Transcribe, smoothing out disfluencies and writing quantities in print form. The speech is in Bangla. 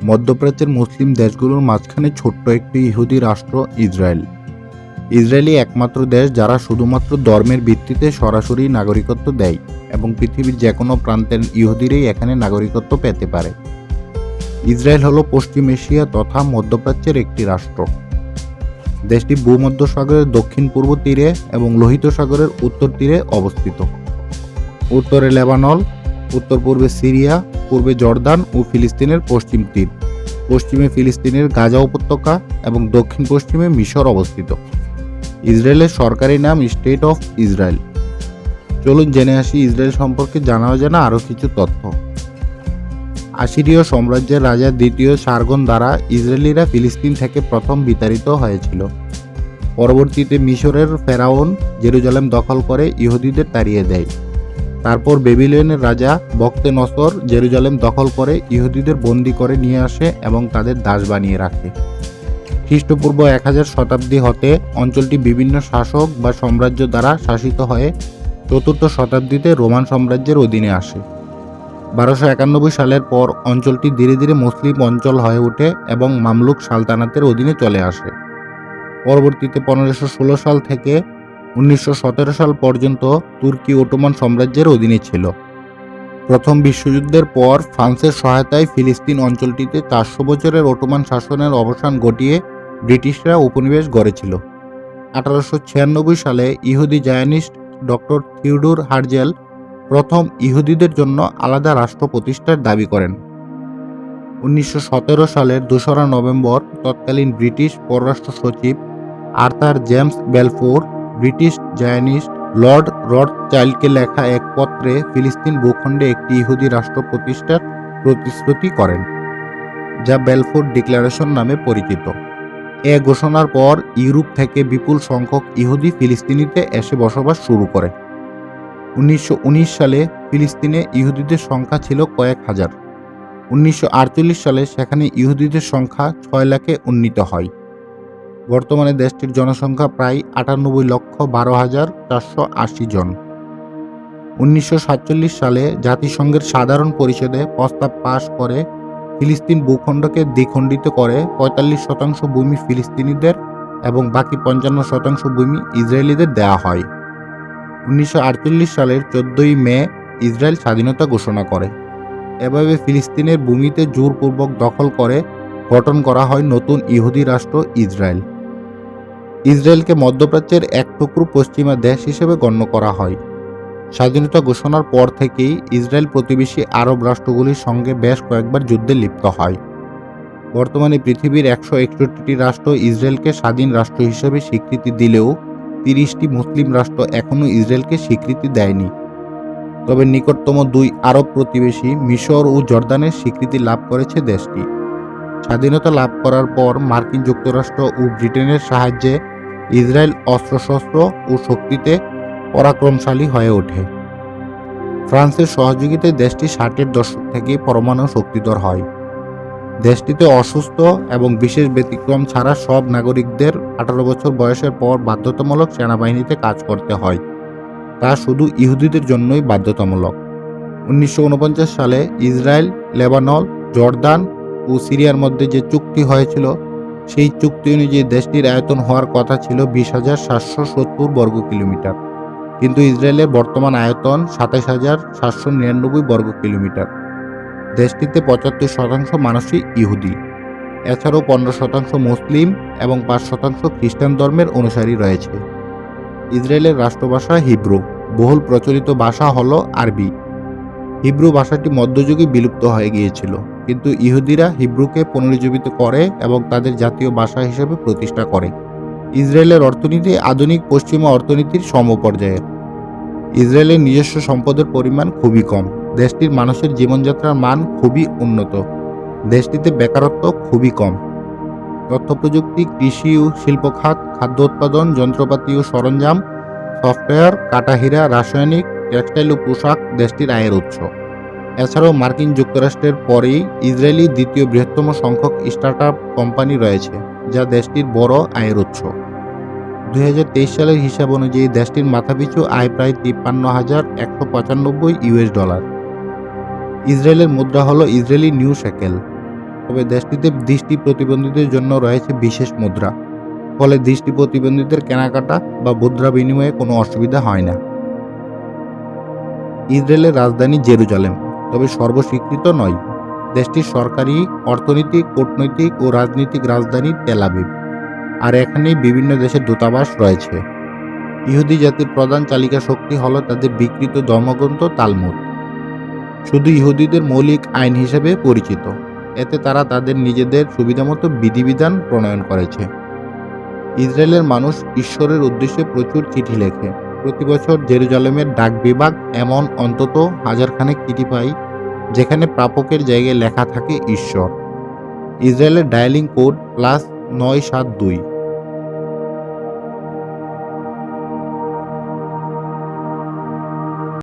মধ্যপ্রাচ্যের মুসলিম দেশগুলোর মাঝখানে ছোট্ট একটি ইহুদি রাষ্ট্র ইসরায়েল। ইসরায়েলই একমাত্র দেশ যারা শুধুমাত্র ধর্মের ভিত্তিতে সরাসরি নাগরিকত্ব দেয় এবং পৃথিবীর যে কোনো প্রান্তের ইহুদিরাই এখানে নাগরিকত্ব পেতে পারে। ইসরায়েল হলো পশ্চিম এশিয়া তথা মধ্যপ্রাচ্যের একটি রাষ্ট্র। দেশটি ভূমধ্যসাগরের দক্ষিণ পূর্ব তীরে এবং লোহিত সাগরের উত্তর তীরে অবস্থিত। উত্তরে লেবানন, উত্তর পূর্বে সিরিয়া, পূর্বে জর্দান ও ফিলিস্তিনের পশ্চিম তীর, পশ্চিমে ফিলিস্তিনের গাজা উপত্যকা এবং দক্ষিণ পশ্চিমে মিশর অবস্থিত। ইসরায়েলের সরকারি নাম স্টেট অফ ইসরায়েল। চলুন জেনে আসি ইসরায়েল সম্পর্কে জানা অজানা আরও কিছু তথ্য। আসিরীয় সাম্রাজ্যের রাজা দ্বিতীয় সার্গন দ্বারা ইসরায়েলিরা ফিলিস্তিন থেকে প্রথম বিতাড়িত হয়েছিল। পরবর্তীতে মিশরের ফেরাউন জেরুজালেম দখল করে ইহুদিদের তাড়িয়ে দেয়। তারপর বেবিলনের রাজা বখতেনসর জেরুজালেম দখল করে ইহুদিদের বন্দী করে নিয়ে আসে এবং তাদের দাস বানিয়ে রাখে। খ্রিস্টপূর্ব 1000 শতাব্দী হতে অঞ্চলটি বিভিন্ন শাসক বা সাম্রাজ্য দ্বারা শাসিত হয়ে 4র্থ শতাব্দীতে রোমান সাম্রাজ্যের অধীনে আসে। 1291 সালের পর অঞ্চলটি ধীরে ধীরে মুসলিম অঞ্চল হয়ে ওঠে এবং মামলুক সালতানাতের অধীনে চলে আসে। পরবর্তীতে 1516 সাল থেকে 1917 সাল পর্যন্ত তুর্কি অটোমান সাম্রাজ্যের অধীনে ছিল। প্রথম বিশ্বযুদ্ধের পর ফ্রান্সের সহায়তায় ফিলিস্তিন অঞ্চলটিতে 400 বছরের অটোমান শাসনের অবসান ঘটিয়ে ব্রিটিশরা উপনিবেশ গড়েছিল। 1896 সালে ইহুদি জায়নিস্ট ডক্টর থিওডোর হার্জেল প্রথম ইহুদিদের জন্য আলাদা রাষ্ট্র প্রতিষ্ঠার দাবি করেন। 1917 সালের 2রা নভেম্বর তৎকালীন ব্রিটিশ পররাষ্ট্র সচিব Arthur James Balfour British Zionist Lord রথচাইল্ডকে লেখা এক পত্রে ফিলিস্তিন ভূখণ্ডে একটি ইহুদি রাষ্ট্র প্রতিষ্ঠার প্রতিশ্রুতি করেন, যা বেলফোর ডিক্লারেশন নামে পরিচিত। এ ঘোষণার পর ইউরোপ থেকে বিপুল সংখ্যক ইহুদি ফিলিস্তিনিতে এসে বসবাস শুরু করে। 1919 সালে ফিলিস্তিনে ইহুদিদের সংখ্যা ছিল কয়েক হাজার। 1948 সালে সেখানে ইহুদিদের সংখ্যা 6 লাখে উন্নীত হয়। বর্তমানে দেশটির জনসংখ্যা প্রায় 98,12,480 জন। 1947 সালে জাতিসংঘের সাধারণ পরিষদে প্রস্তাব পাশ করে ফিলিস্তিন ভূখণ্ডকে দ্বিখণ্ডিত করে 45% ভূমি ফিলিস্তিনিদের এবং বাকি 55% ভূমি ইসরায়েলিদের দেওয়া হয়। 1948 সালের 14 মে ইসরায়েল স্বাধীনতা ঘোষণা করে। এভাবে ফিলিস্তিনের ভূমিতে জোরপূর্বক দখল করে গঠন করা হয় নতুন ইহুদি রাষ্ট্র ইসরায়েল। ইসরায়েলকে মধ্যপ্রাচ্যের এক টুকরো পশ্চিমা দেশ হিসেবে গণ্য করা হয়। স্বাধীনতা ঘোষণার পর থেকেই ইসরায়েল প্রতিবেশী আরব রাষ্ট্রগুলির সঙ্গে বেশ কয়েকবার যুদ্ধে লিপ্ত হয়। বর্তমানে পৃথিবীর 161টি রাষ্ট্র ইসরায়েলকে স্বাধীন রাষ্ট্র হিসেবে স্বীকৃতি দিলেও 30টি মুসলিম রাষ্ট্র এখনও ইসরায়েলকে স্বীকৃতি দেয়নি। তবে নিকটতম 2 আরব প্রতিবেশী মিশর ও জর্দানের স্বীকৃতি লাভ করেছে দেশটি। স্বাধীনতা লাভ করার পর মার্কিন যুক্তরাষ্ট্র ও ব্রিটেনের সাহায্যে ইসরায়েল অস্ত্রশস্ত্র ও শক্তিতে পরাক্রমশালী হয়ে ওঠে। ফ্রান্সের সহযোগিতায় দেশটি 60-এর দশক থেকে পরমাণু শক্তিধর হয়। দেশটিতে অসুস্থ এবং বিশেষ ব্যতিক্রম ছাড়া সব নাগরিকদের 18 বছর বয়সের পর বাধ্যতামূলক সেনাবাহিনীতে কাজ করতে হয়। তা শুধু ইহুদিদের জন্যই বাধ্যতামূলক। 1949 সালে ইসরায়েল, লেবানন, জর্দান ও সিরিয়ার মধ্যে যে চুক্তি হয়েছিল, সেই চুক্তি অনুযায়ী দেশটির আয়তন হওয়ার কথা ছিল 20,770 বর্গ কিলোমিটার, কিন্তু ইসরায়েলের বর্তমান আয়তন 27,799 বর্গ কিলোমিটার। দেশটিতে 75% মানুষই ইহুদি। এছাড়াও 15% মুসলিম এবং 5% খ্রিস্টান ধর্মের অনুসারী রয়েছে। ইসরায়েলের রাষ্ট্রভাষা হিব্রু। বহুল প্রচলিত ভাষা হল আরবি। হিব্রু ভাষাটি মধ্যযুগে বিলুপ্ত হয়ে গিয়েছিল, কিন্তু ইহুদিরা হিব্রুকে পুনরুজ্জীবিত করে এবং তাদের জাতীয় ভাষা হিসেবে প্রতিষ্ঠা করে। ইসরায়েলের অর্থনীতি আধুনিক পশ্চিমা অর্থনীতির সমপর্যায়ের। ইসরায়েলের নিজস্ব সম্পদের পরিমাণ খুবই কম। দেশটির মানুষের জীবনযাত্রার মান খুবই উন্নত। দেশটিতে বেকারত্ব খুবই কম। তথ্য প্রযুক্তি, কৃষি ও শিল্প খাত, খাদ্য উৎপাদন, যন্ত্রপাতি ও সরঞ্জাম, সফটওয়্যার, কাটাহীরা, রাসায়নিক, টেক্সটাইল ও পোশাক দেশটির আয়ের উৎস। এছাড়াও মার্কিন যুক্তরাষ্ট্রের পরেই ইসরায়েলি দ্বিতীয় বৃহত্তম সংখ্যক স্টার্টআপ কোম্পানি রয়েছে, যা দেশটির বড় আয়ের উৎস। 2023 সালের হিসাব অনুযায়ী দেশটির মাথাপিছু আয় প্রায় $53,195 ইউএস ডলার। ইসরায়েলের মুদ্রা হল ইসরায়েলি নিউ শেকেল। তবে দেশটিতে দৃষ্টি প্রতিবন্ধীদের জন্য রয়েছে বিশেষ মুদ্রা, ফলে দৃষ্টি প্রতিবন্ধীদের কেনাকাটা বা মুদ্রা বিনিময়ে কোনো অসুবিধা হয় না। ইসরায়েলের রাজধানী জেরুজালেম, তবে সর্বস্বীকৃত নয়। দেশটির সরকারি, অর্থনৈতিক, কূটনৈতিক ও রাজনৈতিক রাজধানী তেল আবিব, আর এখানেই বিভিন্ন দেশের দূতাবাস রয়েছে। ইহুদি জাতির প্রধান চালিকা শক্তি হল তাদের বিকৃত ধর্মগ্রন্থ তালমুদ, শুধু ইহুদিদের মৌলিক আইন হিসেবে পরিচিত। এতে তারা তাদের নিজেদের সুবিধামতো বিধিবিধান প্রণয়ন করেছে। ইসরায়েলের মানুষ ঈশ্বরের উদ্দেশ্যে প্রচুর চিঠি লেখে। প্রতি বছর জেরুজালেমের ডাক বিভাগ এমন অন্তত 1000 খানেক চিঠি পায়, যেখানে প্রাপকের জায়গায় লেখা থাকে ঈশ্বর। ইসরায়েলের ডায়ালিং কোড +972।